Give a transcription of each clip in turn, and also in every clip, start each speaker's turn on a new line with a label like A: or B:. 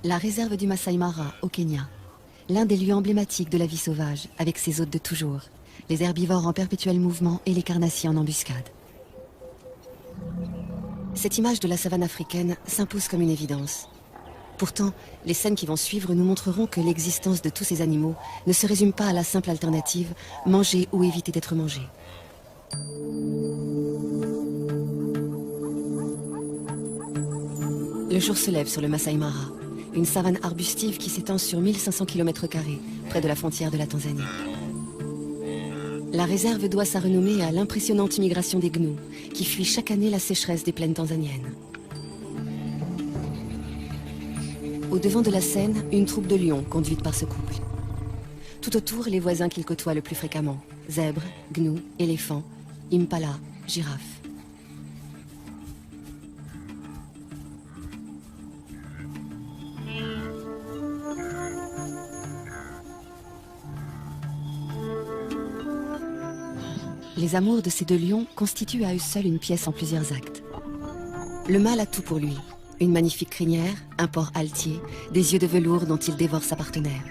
A: La réserve du Masai Mara, au Kenya. L'un des lieux emblématiques de la vie sauvage, avec ses hôtes de toujours. Les herbivores en perpétuel mouvement et les carnassiers en embuscade. Cette image de la savane africaine s'impose comme une évidence. Pourtant, les scènes qui vont suivre nous montreront que l'existence de tous ces animaux ne se résume pas à la simple alternative manger ou éviter d'être mangé. Le jour se lève sur le Masai Mara, une savane arbustive qui s'étend sur 1500 km², près de la frontière de la Tanzanie. La réserve doit sa renommée à l'impressionnante immigration des gnous, qui fuient chaque année la sécheresse des plaines tanzaniennes. Au devant de la scène, une troupe de lions conduite par ce couple. Tout autour, les voisins qu'ils côtoient le plus fréquemment. Zèbres, gnous, éléphants, impalas, girafes. Les amours de ces deux lions constituent à eux seuls une pièce en plusieurs actes. Le mâle a tout pour lui. Une magnifique crinière, un port altier, des yeux de velours dont il dévore sa partenaire.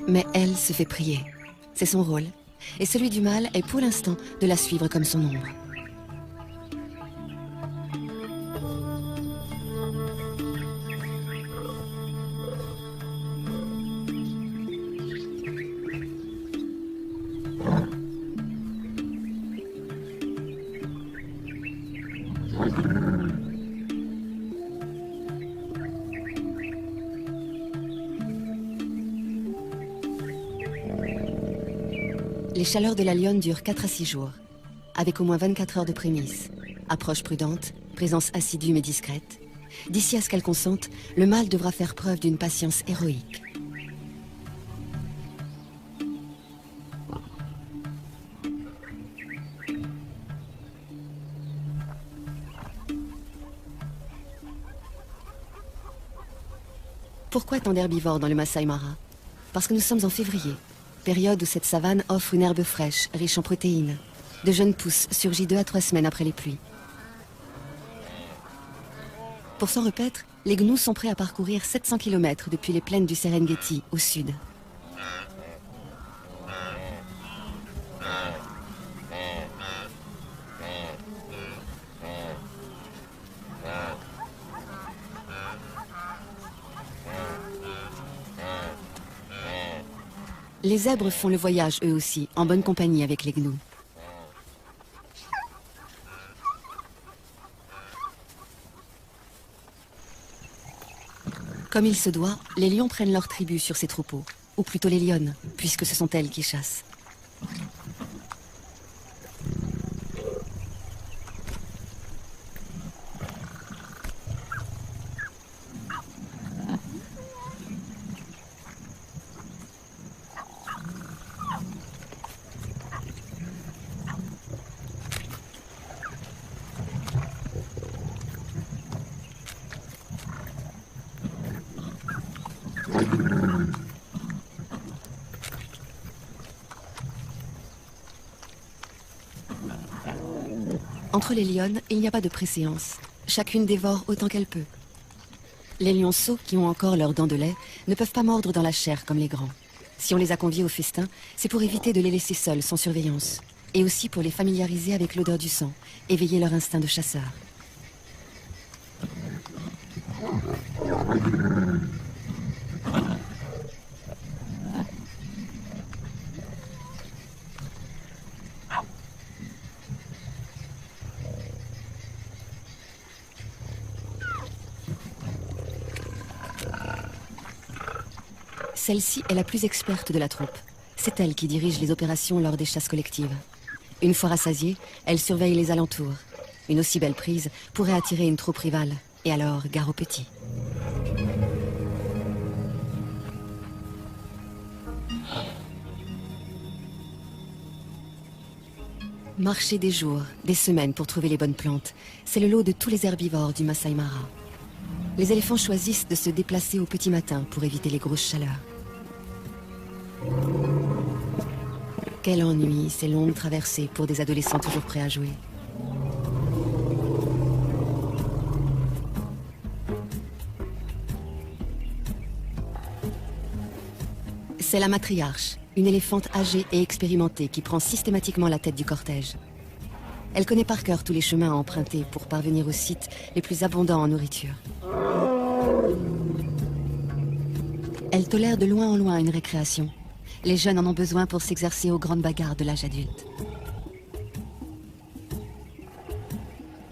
A: Mais elle se fait prier. C'est son rôle. Et celui du mâle est pour l'instant de la suivre comme son ombre. Les chaleurs de la lionne durent 4 à 6 jours, avec au moins 24 heures de prémices. Approche prudente, présence assidue mais discrète. D'ici à ce qu'elle consente, le mâle devra faire preuve d'une patience héroïque. Pourquoi tant d'herbivores dans le Masai Mara? Parce que nous sommes en février, période où cette savane offre une herbe fraîche, riche en protéines. De jeunes pousses surgit 2 à 3 semaines après les pluies. Pour s'en repaître, les gnous sont prêts à parcourir 700 km depuis les plaines du Serengeti, au sud. Les zèbres font le voyage eux aussi, en bonne compagnie avec les gnous. Comme il se doit, les lions prennent leur tribu sur ces troupeaux, ou plutôt les lionnes, puisque ce sont elles qui chassent. Entre les lionnes, il n'y a pas de préséance. Chacune dévore autant qu'elle peut. Les lionceaux, qui ont encore leurs dents de lait, ne peuvent pas mordre dans la chair comme les grands. Si on les a conviés au festin, c'est pour éviter de les laisser seuls sans surveillance. Et aussi pour les familiariser avec l'odeur du sang, éveiller leur instinct de chasseur. Celle-ci est la plus experte de la troupe. C'est elle qui dirige les opérations lors des chasses collectives. Une fois rassasiée, elle surveille les alentours. Une aussi belle prise pourrait attirer une troupe rivale. Et alors, gare aux petits. Marcher des jours, des semaines pour trouver les bonnes plantes, c'est le lot de tous les herbivores du Masai Mara. Les éléphants choisissent de se déplacer au petit matin pour éviter les grosses chaleurs. Quel ennui, ces longues traversées pour des adolescents toujours prêts à jouer. C'est la matriarche, une éléphante âgée et expérimentée qui prend systématiquement la tête du cortège. Elle connaît par cœur tous les chemins à emprunter pour parvenir aux sites les plus abondants en nourriture. Elle tolère de loin en loin une récréation. Les jeunes en ont besoin pour s'exercer aux grandes bagarres de l'âge adulte.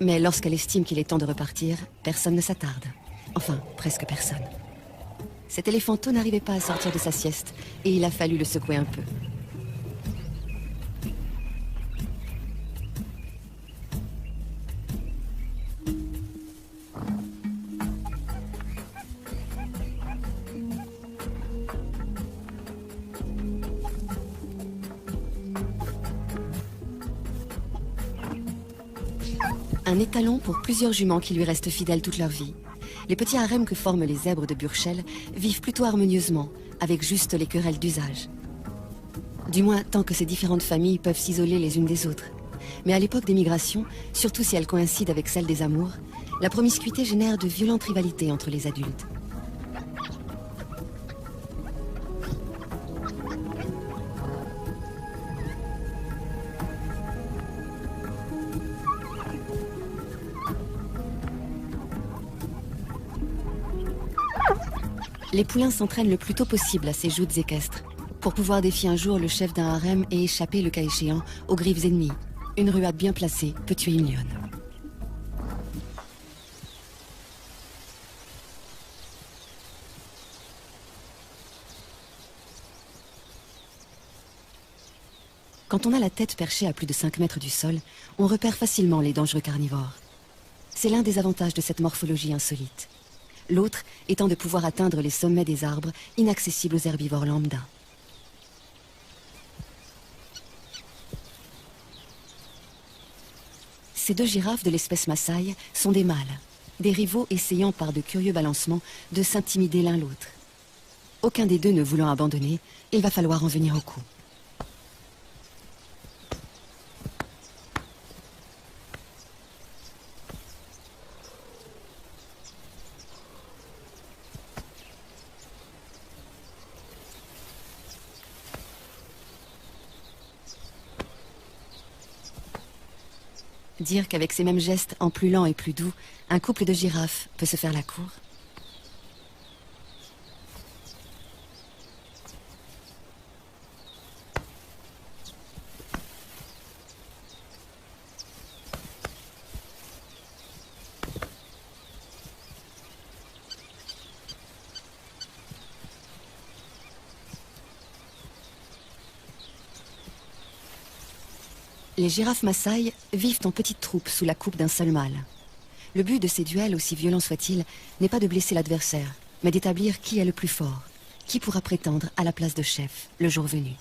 A: Mais lorsqu'elle estime qu'il est temps de repartir, personne ne s'attarde. Enfin, presque personne. Cet éléphanteau n'arrivait pas à sortir de sa sieste, et il a fallu le secouer un peu. Un étalon pour plusieurs juments qui lui restent fidèles toute leur vie. Les petits harems que forment les zèbres de Burchell vivent plutôt harmonieusement, avec juste les querelles d'usage. Du moins, tant que ces différentes familles peuvent s'isoler les unes des autres. Mais à l'époque des migrations, surtout si elles coïncident avec celle des amours, la promiscuité génère de violentes rivalités entre les adultes. Les poulains s'entraînent le plus tôt possible à ces joutes équestres, pour pouvoir défier un jour le chef d'un harem et échapper, le cas échéant, aux griffes ennemies. Une ruade bien placée peut tuer une lionne. Quand on a la tête perchée à plus de 5 mètres du sol, on repère facilement les dangereux carnivores. C'est l'un des avantages de cette morphologie insolite. L'autre étant de pouvoir atteindre les sommets des arbres inaccessibles aux herbivores lambda. Ces deux girafes de l'espèce Maasai sont des mâles, des rivaux essayant par de curieux balancements de s'intimider l'un l'autre. Aucun des deux ne voulant abandonner, il va falloir en venir au coup. Dire qu'avec ces mêmes gestes, en plus lents et plus doux, un couple de girafes peut se faire la cour. Les girafes Maasai vivent en petites troupes sous la coupe d'un seul mâle. Le but de ces duels, aussi violents soient-ils, n'est pas de blesser l'adversaire, mais d'établir qui est le plus fort, qui pourra prétendre à la place de chef le jour venu.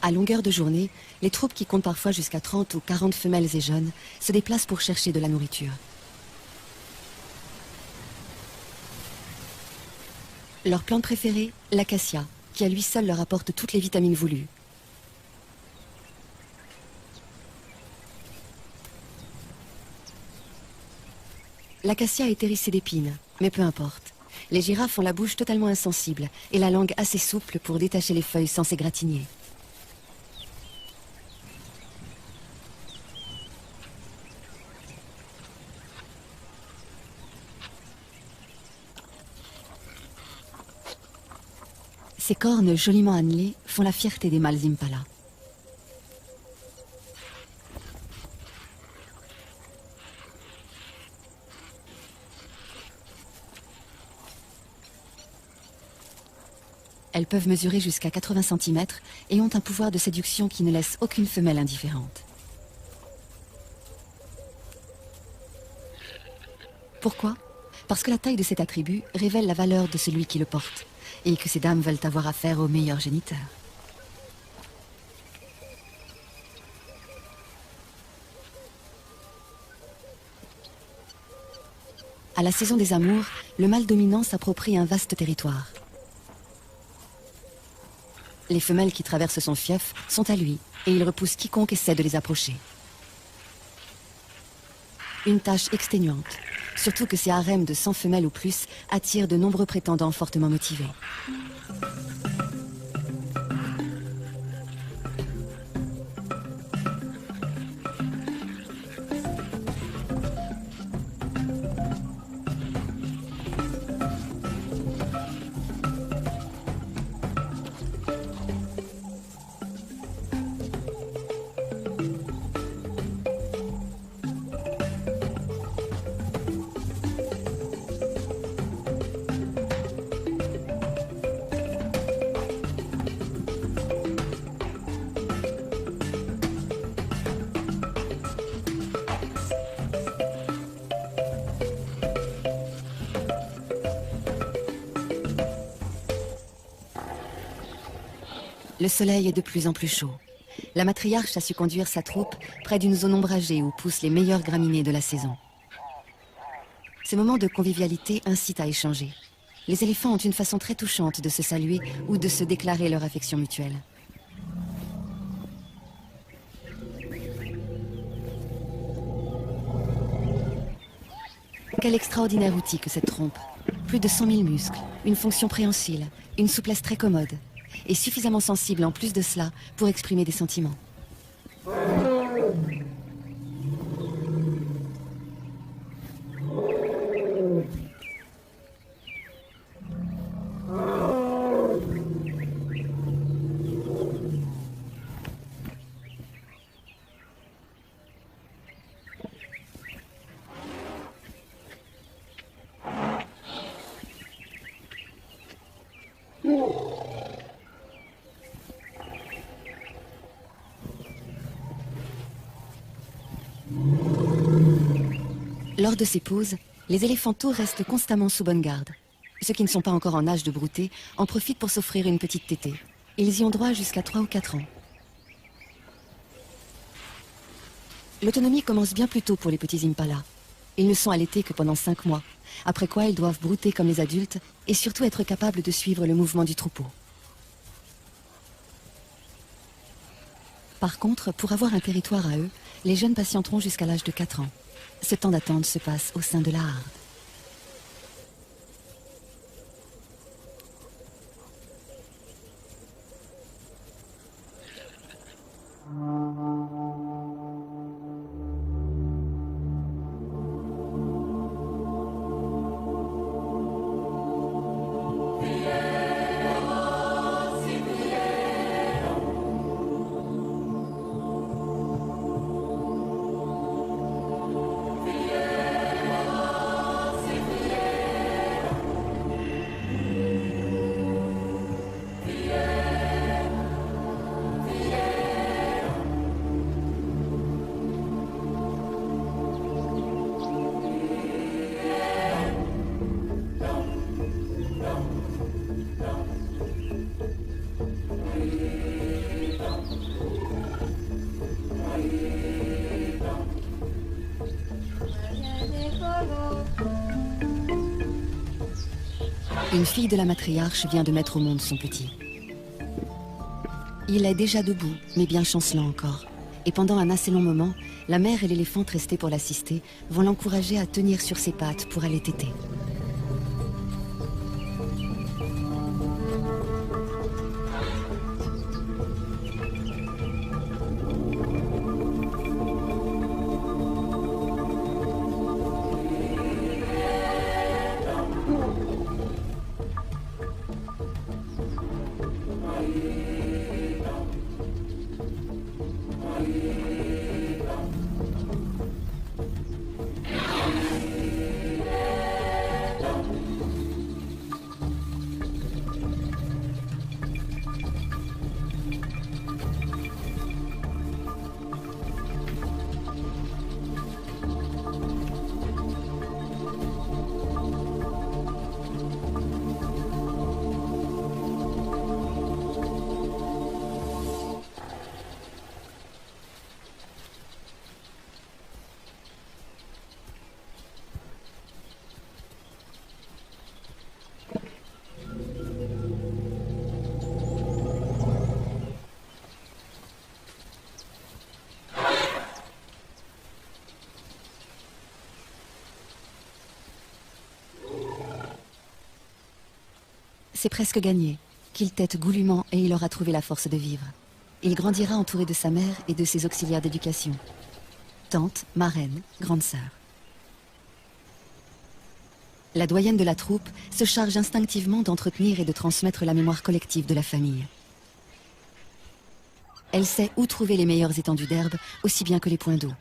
A: À longueur de journée, les troupes qui comptent parfois jusqu'à 30 ou 40 femelles et jeunes se déplacent pour chercher de la nourriture. Leur plante préférée, l'acacia, qui à lui seul leur apporte toutes les vitamines voulues. L'acacia est hérissée d'épines, mais peu importe. Les girafes ont la bouche totalement insensible et la langue assez souple pour détacher les feuilles sans s'égratigner. Ces cornes joliment annelées font la fierté des mâles impala. Elles peuvent mesurer jusqu'à 80 cm et ont un pouvoir de séduction qui ne laisse aucune femelle indifférente. Pourquoi? Parce que la taille de cet attribut révèle la valeur de celui qui le porte, et que ces dames veulent avoir affaire au meilleur géniteur. À la saison des amours, le mâle dominant s'approprie un vaste territoire. Les femelles qui traversent son fief sont à lui et il repousse quiconque essaie de les approcher. Une tâche exténuante, surtout que ces harems de 100 femelles ou plus attirent de nombreux prétendants fortement motivés. Le soleil est de plus en plus chaud. La matriarche a su conduire sa troupe près d'une zone ombragée où poussent les meilleures graminées de la saison. Ces moments de convivialité incitent à échanger. Les éléphants ont une façon très touchante de se saluer ou de se déclarer leur affection mutuelle. Quel extraordinaire outil que cette trompe. Plus de 100 000 muscles, une fonction préhensile, une souplesse très commode. Et suffisamment sensible en plus de cela pour exprimer des sentiments. Lors de ces pauses, les éléphanteaux restent constamment sous bonne garde. Ceux qui ne sont pas encore en âge de brouter en profitent pour s'offrir une petite tétée. Ils y ont droit jusqu'à 3 ou 4 ans. L'autonomie commence bien plus tôt pour les petits impalas. Ils ne sont allaités que pendant 5 mois, après quoi ils doivent brouter comme les adultes et surtout être capables de suivre le mouvement du troupeau. Par contre, pour avoir un territoire à eux, les jeunes patienteront jusqu'à l'âge de 4 ans. Ce temps d'attente se passe au sein de la harde. Une fille de la matriarche vient de mettre au monde son petit. Il est déjà debout, mais bien chancelant encore. Et pendant un assez long moment, la mère et l'éléphante restés pour l'assister vont l'encourager à tenir sur ses pattes pour aller téter. C'est presque gagné. Qu'il tête goulûment et il aura trouvé la force de vivre. Il grandira entouré de sa mère et de ses auxiliaires d'éducation. Tante, marraine, grande sœur. La doyenne de la troupe se charge instinctivement d'entretenir et de transmettre la mémoire collective de la famille. Elle sait où trouver les meilleures étendues d'herbe, aussi bien que les points d'eau.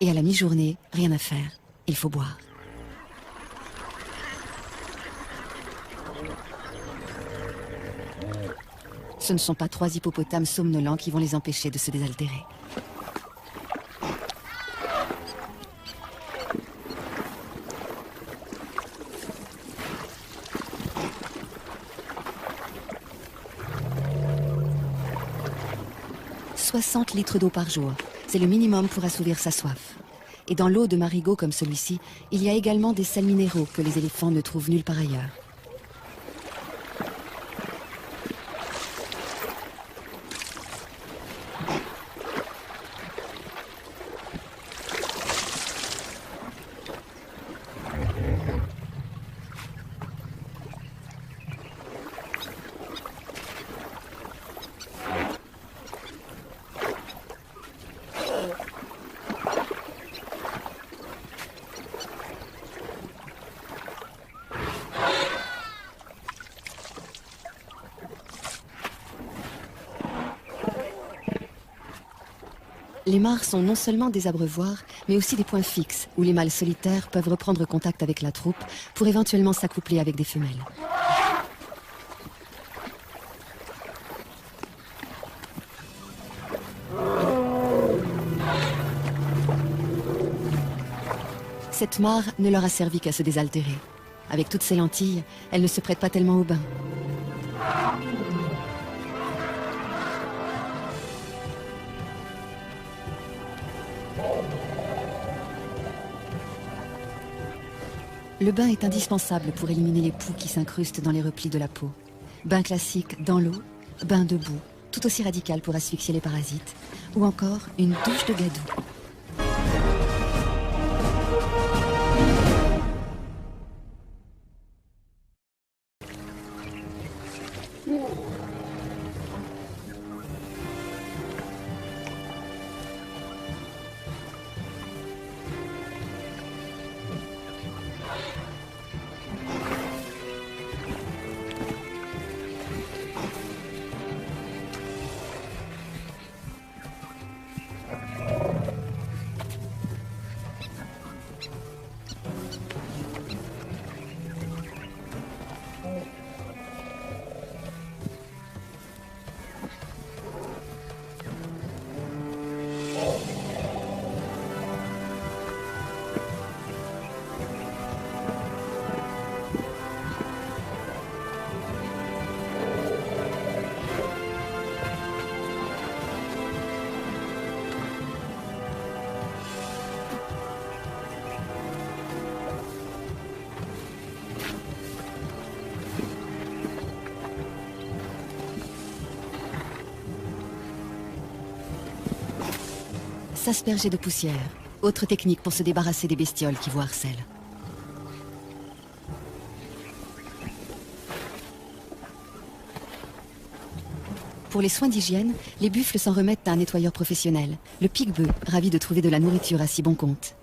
A: Et à la mi-journée, rien à faire, il faut boire. Ce ne sont pas 3 hippopotames somnolents qui vont les empêcher de se désaltérer. « 60 litres d'eau par jour, c'est le minimum pour assouvir sa soif. Et dans l'eau de marigots comme celui-ci, il y a également des sels minéraux que les éléphants ne trouvent nulle part ailleurs. Les mares sont non seulement des abreuvoirs, mais aussi des points fixes où les mâles solitaires peuvent reprendre contact avec la troupe pour éventuellement s'accoupler avec des femelles. Cette mare ne leur a servi qu'à se désaltérer. Avec toutes ces lentilles, elle ne se prête pas tellement au bain. Le bain est indispensable pour éliminer les poux qui s'incrustent dans les replis de la peau. Bain classique dans l'eau, bain debout, tout aussi radical pour asphyxier les parasites, ou encore une douche de gadou. S'asperger de poussière, autre technique pour se débarrasser des bestioles qui vous harcèlent. Pour les soins d'hygiène, les buffles s'en remettent à un nettoyeur professionnel, le pique-bœuf, ravi de trouver de la nourriture à si bon compte.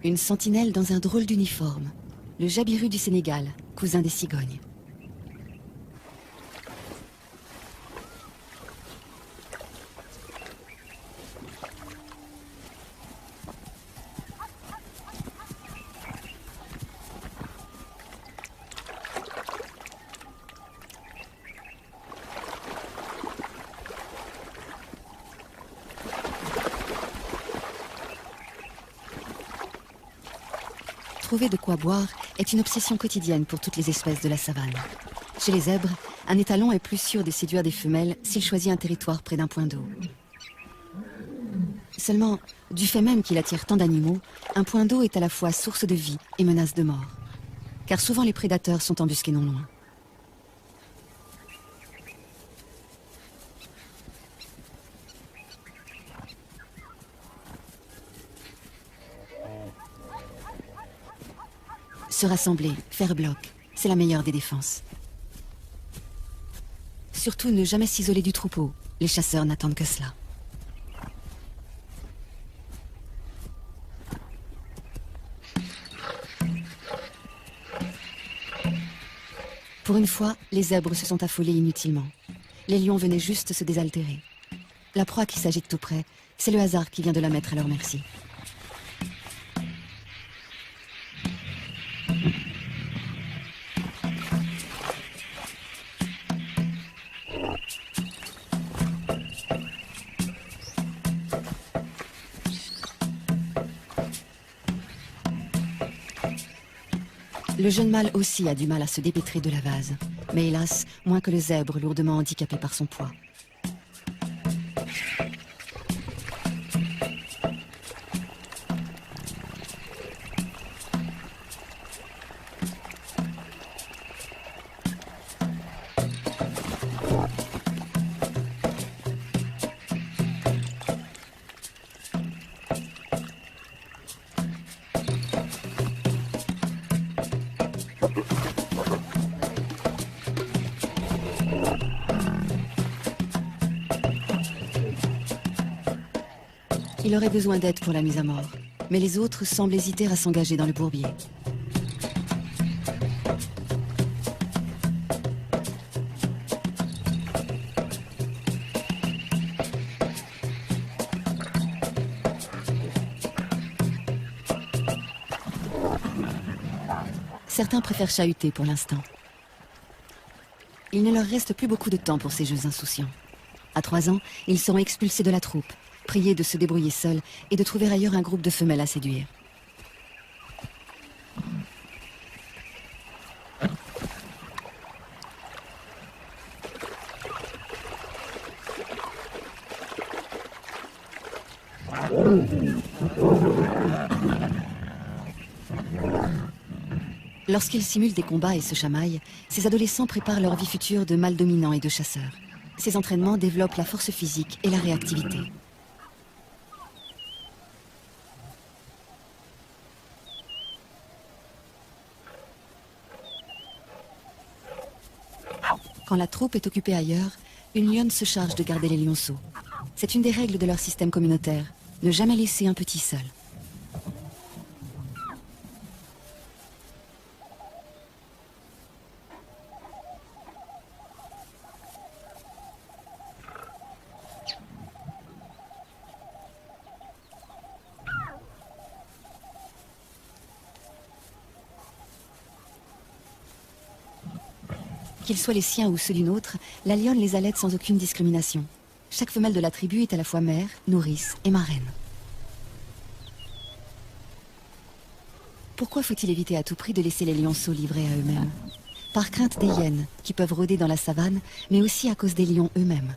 A: Une sentinelle dans un drôle d'uniforme, le jabiru du Sénégal, cousin des cigognes. Trouver de quoi boire est une obsession quotidienne pour toutes les espèces de la savane. Chez les zèbres, un étalon est plus sûr de séduire des femelles s'il choisit un territoire près d'un point d'eau. Seulement, du fait même qu'il attire tant d'animaux, un point d'eau est à la fois source de vie et menace de mort. Car souvent les prédateurs sont embusqués non loin. Se rassembler, faire bloc, c'est la meilleure des défenses. Surtout ne jamais s'isoler du troupeau. Les chasseurs n'attendent que cela. Pour une fois, les zèbres se sont affolés inutilement. Les lions venaient juste se désaltérer. La proie qui s'agite tout près, c'est le hasard qui vient de la mettre à leur merci. Le jeune mâle aussi a du mal à se dépêtrer de la vase, mais hélas, moins que le zèbre lourdement handicapé par son poids. Il aurait besoin d'aide pour la mise à mort, mais les autres semblent hésiter à s'engager dans le bourbier. Certains préfèrent chahuter pour l'instant. Il ne leur reste plus beaucoup de temps pour ces jeux insouciants. À 3 ans, ils seront expulsés de la troupe, priés de se débrouiller seuls et de trouver ailleurs un groupe de femelles à séduire. Lorsqu'ils simulent des combats et se chamaillent, ces adolescents préparent leur vie future de mâles dominants et de chasseurs. Ces entraînements développent la force physique et la réactivité. Quand la troupe est occupée ailleurs, une lionne se charge de garder les lionceaux. C'est une des règles de leur système communautaire, ne jamais laisser un petit seul. Qu'ils soient les siens ou ceux d'une autre, la lionne les allaite sans aucune discrimination. Chaque femelle de la tribu est à la fois mère, nourrice et marraine. Pourquoi faut-il éviter à tout prix de laisser les lionceaux livrés à eux-mêmes? Par crainte des hyènes, qui peuvent rôder dans la savane, mais aussi à cause des lions eux-mêmes.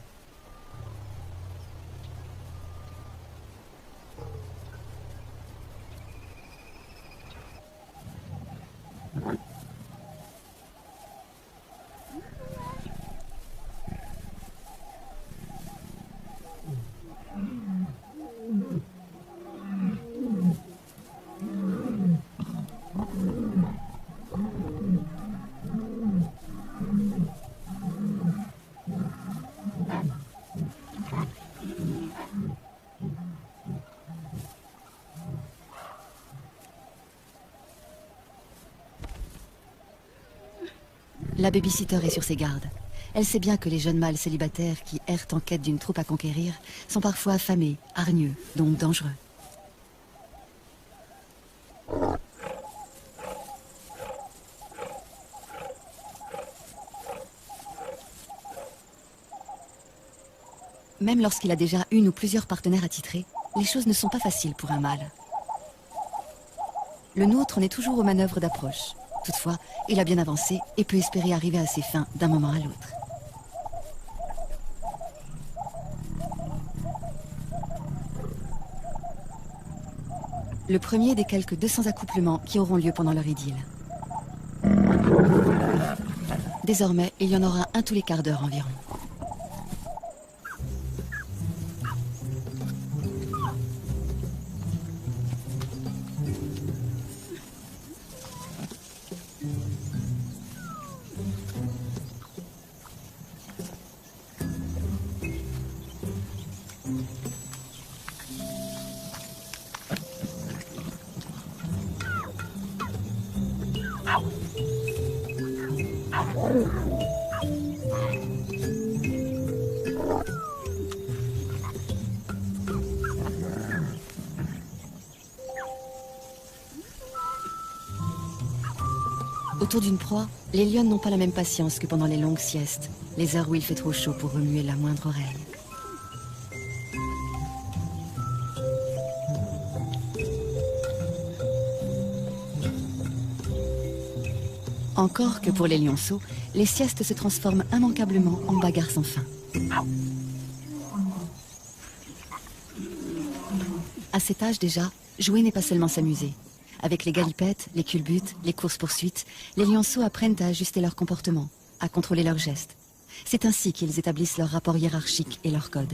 A: La babysitter est sur ses gardes. Elle sait bien que les jeunes mâles célibataires qui errent en quête d'une troupe à conquérir sont parfois affamés, hargneux, donc dangereux. Même lorsqu'il a déjà une ou plusieurs partenaires attitrés, les choses ne sont pas faciles pour un mâle. Le nôtre en est toujours aux manœuvres d'approche. Toutefois, il a bien avancé et peut espérer arriver à ses fins d'un moment à l'autre. Le premier des quelques 200 accouplements qui auront lieu pendant leur idylle. Désormais, il y en aura un tous les quarts d'heure environ. Autour d'une proie, les lionnes n'ont pas la même patience que pendant les longues siestes, les heures où il fait trop chaud pour remuer la moindre oreille. Encore que pour les lionceaux, les siestes se transforment immanquablement en bagarres sans fin. À cet âge déjà, jouer n'est pas seulement s'amuser. Avec les galipettes, les culbutes, les courses-poursuites, les lionceaux apprennent à ajuster leur comportement, à contrôler leurs gestes. C'est ainsi qu'ils établissent leur rapport hiérarchique et leur code.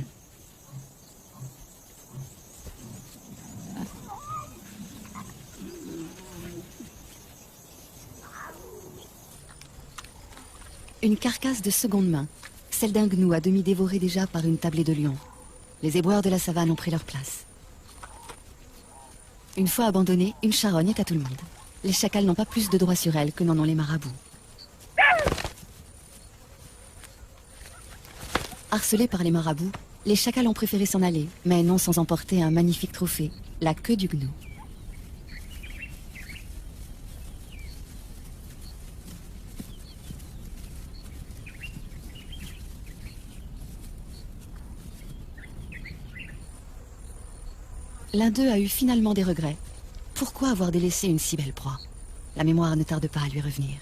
A: Une carcasse de seconde main, celle d'un gnou à demi dévoré déjà par une tablée de lions. Les éboueurs de la savane ont pris leur place. Une fois abandonnée, une charogne est à tout le monde. Les chacals n'ont pas plus de droits sur elle que n'en ont les marabouts. Harcelés par les marabouts, les chacals ont préféré s'en aller, mais non sans emporter un magnifique trophée, la queue du gnou. L'un d'eux a eu finalement des regrets. Pourquoi avoir délaissé une si belle proie? La mémoire ne tarde pas à lui revenir.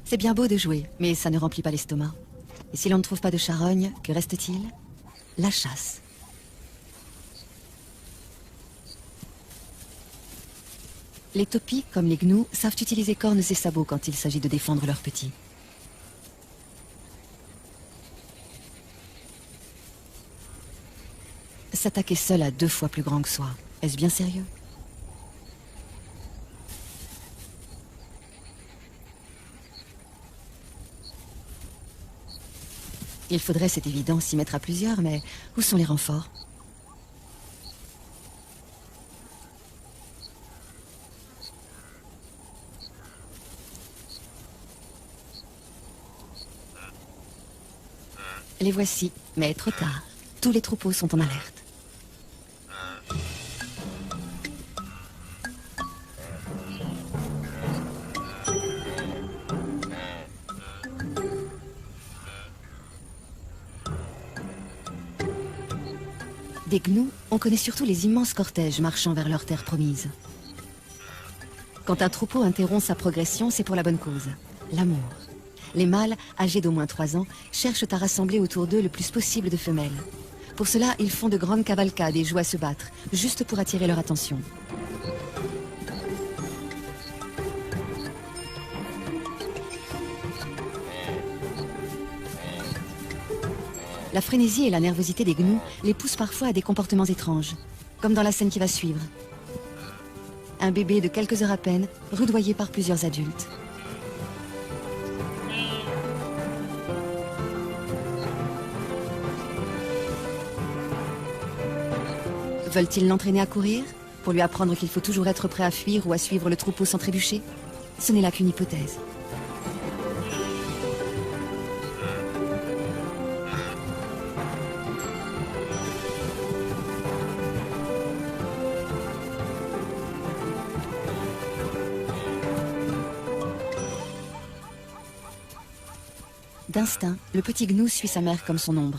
A: C'est bien beau de jouer, mais ça ne remplit pas l'estomac. Et si l'on ne trouve pas de charogne, que reste-t-il? La chasse. Les topis, comme les gnous, savent utiliser cornes et sabots quand il s'agit de défendre leurs petits. S'attaquer seul à 2 fois plus grand que soi, est-ce bien sérieux? Il faudrait, c'est évident, s'y mettre à plusieurs, mais où sont les renforts? Les voici, mais trop tard. Tous les troupeaux sont en alerte. Des gnous, on connaît surtout les immenses cortèges marchant vers leur terre promise. Quand un troupeau interrompt sa progression, c'est pour la bonne cause, l'amour. Les mâles, âgés d'au moins 3 ans, cherchent à rassembler autour d'eux le plus possible de femelles. Pour cela, ils font de grandes cavalcades et jouent à se battre, juste pour attirer leur attention. La frénésie et la nervosité des gnous les poussent parfois à des comportements étranges, comme dans la scène qui va suivre. Un bébé de quelques heures à peine, rudoyé par plusieurs adultes. Veulent-ils l'entraîner à courir, pour lui apprendre qu'il faut toujours être prêt à fuir ou à suivre le troupeau sans trébucher? Ce n'est là qu'une hypothèse. D'instinct, le petit gnou suit sa mère comme son ombre.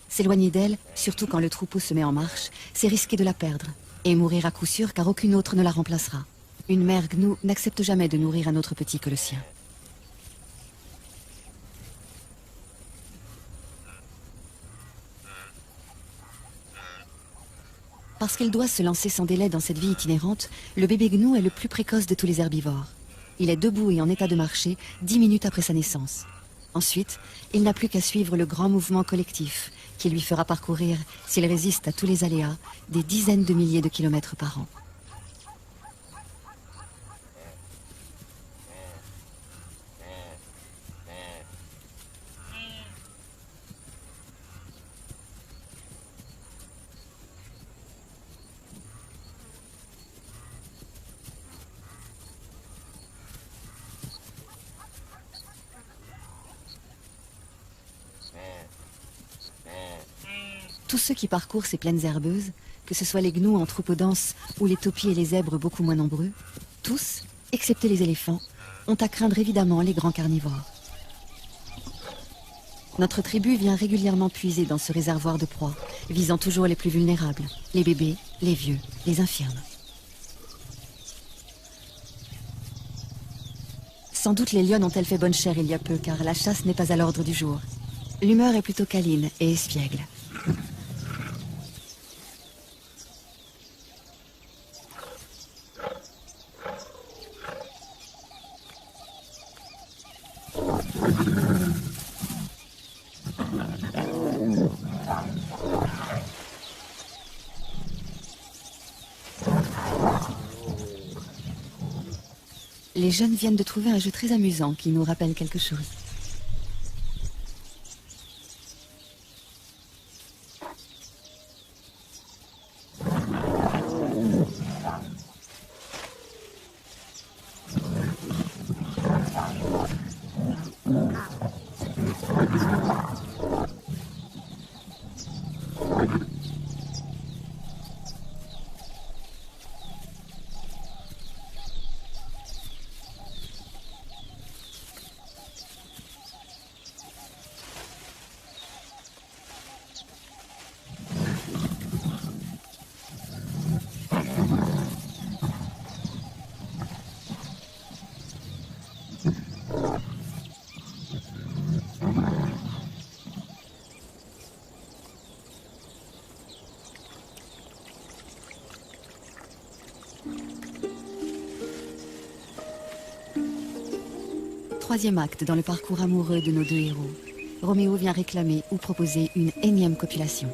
A: S'éloigner d'elle, surtout quand le troupeau se met en marche, c'est risquer de la perdre. Et mourir à coup sûr car aucune autre ne la remplacera. Une mère gnou n'accepte jamais de nourrir un autre petit que le sien. Parce qu'elle doit se lancer sans délai dans cette vie itinérante, le bébé gnou est le plus précoce de tous les herbivores. Il est debout et en état de marcher 10 minutes après sa naissance. Ensuite, il n'a plus qu'à suivre le grand mouvement collectif qui lui fera parcourir, s'il résiste à tous les aléas, des dizaines de milliers de kilomètres par an. Tous ceux qui parcourent ces plaines herbeuses, que ce soit les gnous en troupeaux denses ou les taupies et les zèbres beaucoup moins nombreux, tous, excepté les éléphants, ont à craindre évidemment les grands carnivores. Notre tribu vient régulièrement puiser dans ce réservoir de proies, visant toujours les plus vulnérables, les bébés, les vieux, les infirmes. Sans doute les lionnes ont-elles fait bonne chère il y a peu, car la chasse n'est pas à l'ordre du jour. L'humeur est plutôt câline et espiègle. Les jeunes viennent de trouver un jeu très amusant qui nous rappelle quelque chose. Troisième acte dans le parcours amoureux de nos deux héros. Roméo vient réclamer ou proposer une énième copulation.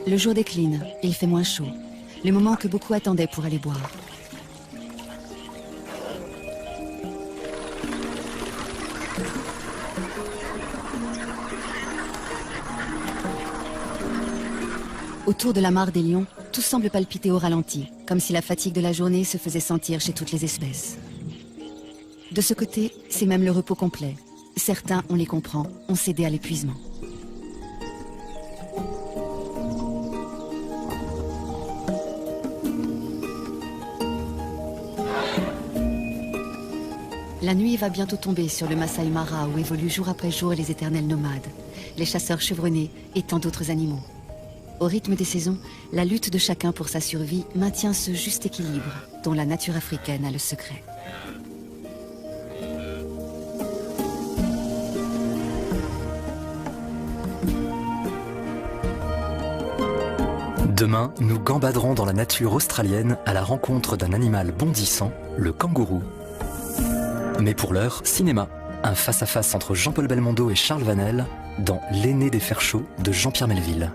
A: Le jour décline, il fait moins chaud, le moment que beaucoup attendaient pour aller boire. Autour de la mare des lions, tout semble palpiter au ralenti, comme si la fatigue de la journée se faisait sentir chez toutes les espèces. De ce côté, c'est même le repos complet. Certains, on les comprend, ont cédé à l'épuisement. La nuit va bientôt tomber sur le Masai Mara où évoluent jour après jour les éternels nomades, les chasseurs chevronnés et tant d'autres animaux. Au rythme des saisons, la lutte de chacun pour sa survie maintient ce juste équilibre dont la nature africaine a le secret.
B: Demain, nous gambaderons dans la nature australienne à la rencontre d'un animal bondissant, le kangourou. Mais pour l'heure, cinéma. Un face-à-face entre Jean-Paul Belmondo et Charles Vanel dans L'aîné des fers chauds de Jean-Pierre Melville.